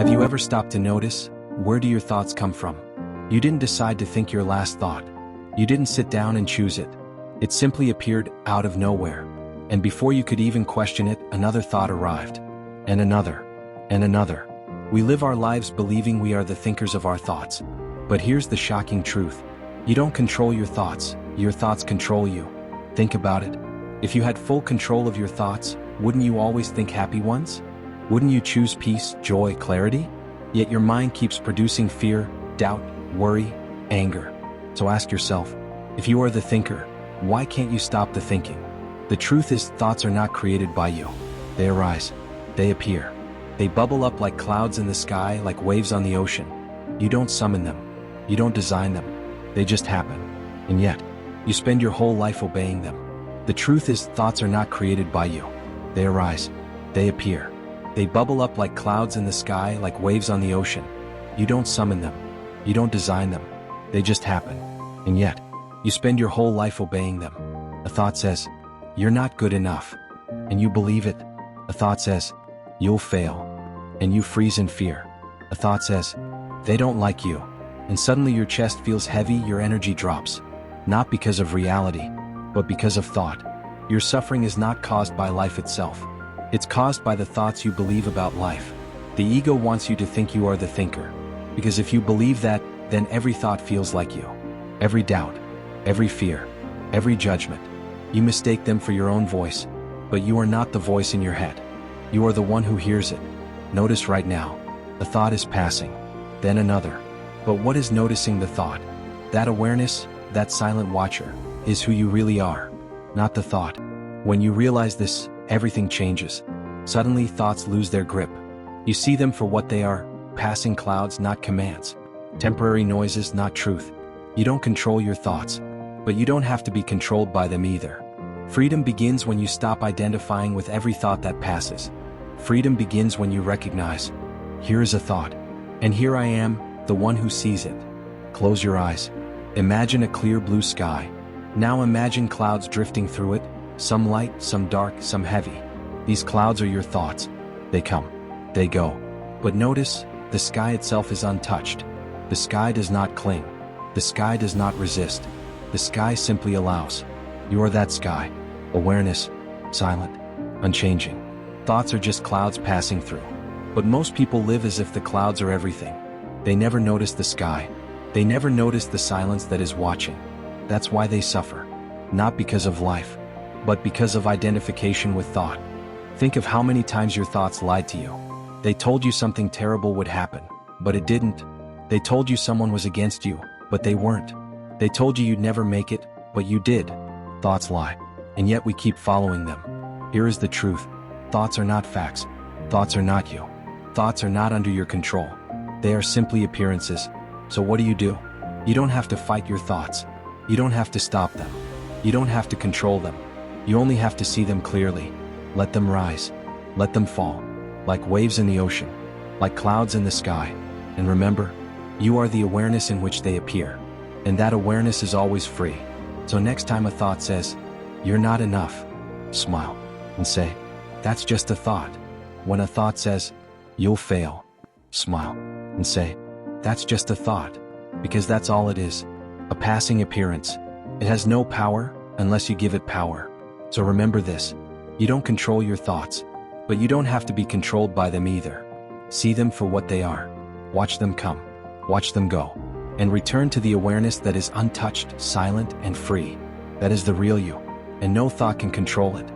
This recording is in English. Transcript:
Have you ever stopped to notice, where do your thoughts come from? You didn't decide to think your last thought. You didn't sit down and choose it. It simply appeared out of nowhere. And before you could even question it, another thought arrived. And another. And another. We live our lives believing we are the thinkers of our thoughts. But here's the shocking truth. You don't control your thoughts control you. Think about it. If you had full control of your thoughts, wouldn't you always think happy ones? Wouldn't you choose peace, joy, clarity? Yet your mind keeps producing fear, doubt, worry, anger. So ask yourself, if you are the thinker, why can't you stop the thinking? The truth is, thoughts are not created by you. They arise. They appear. They bubble up like clouds in the sky, like waves on the ocean. You don't summon them. You don't design them. They just happen. And yet, you spend your whole life obeying them. The truth is, thoughts are not created by you. They arise. They appear. They bubble up like clouds in the sky, like waves on the ocean. You don't summon them. You don't design them. They just happen. And yet, you spend your whole life obeying them. A thought says, you're not good enough. And you believe it. A thought says, you'll fail. And you freeze in fear. A thought says, they don't like you. And suddenly your chest feels heavy, your energy drops. Not because of reality, but because of thought. Your suffering is not caused by life itself. It's caused by the thoughts you believe about life. The ego wants you to think you are the thinker. Because if you believe that, then every thought feels like you. Every doubt, every fear, every judgment. You mistake them for your own voice, but you are not the voice in your head. You are the one who hears it. Notice right now, a thought is passing, then another. But what is noticing the thought? That awareness, that silent watcher, is who you really are, not the thought. When you realize this, everything changes. Suddenly thoughts lose their grip. You see them for what they are, passing clouds, not commands. Temporary noises, not truth. You don't control your thoughts, but you don't have to be controlled by them either. Freedom begins when you stop identifying with every thought that passes. Freedom begins when you recognize, here is a thought, and here I am, the one who sees it. Close your eyes. Imagine a clear blue sky. Now imagine clouds drifting through it, some light, some dark, some heavy. These clouds are your thoughts. They come, they go. But notice, the sky itself is untouched. The sky does not cling. The sky does not resist. The sky simply allows. You are that sky. Awareness, silent, unchanging. Thoughts are just clouds passing through. But most people live as if the clouds are everything. They never notice the sky. They never notice the silence that is watching. That's why they suffer. Not because of life, but because of identification with thought. Think of how many times your thoughts lied to you. They told you something terrible would happen, but it didn't. They told you someone was against you, but they weren't. They told you you'd never make it, but you did. Thoughts lie, and yet we keep following them. Here is the truth. Thoughts are not facts. Thoughts are not you. Thoughts are not under your control. They are simply appearances. So what do? You don't have to fight your thoughts. You don't have to stop them. You don't have to control them. You only have to see them clearly. Let them rise. Let them fall. Like waves in the ocean. Like clouds in the sky. And remember, you are the awareness in which they appear. And that awareness is always free. So next time a thought says, you're not enough, smile and say, that's just a thought. When a thought says, you'll fail, smile and say, that's just a thought. Because that's all it is. A passing appearance. It has no power unless you give it power. So remember this. You don't control your thoughts, but you don't have to be controlled by them either. See them for what they are. Watch them come. Watch them go. And return to the awareness that is untouched, silent, and free. That is the real you. And no thought can control it.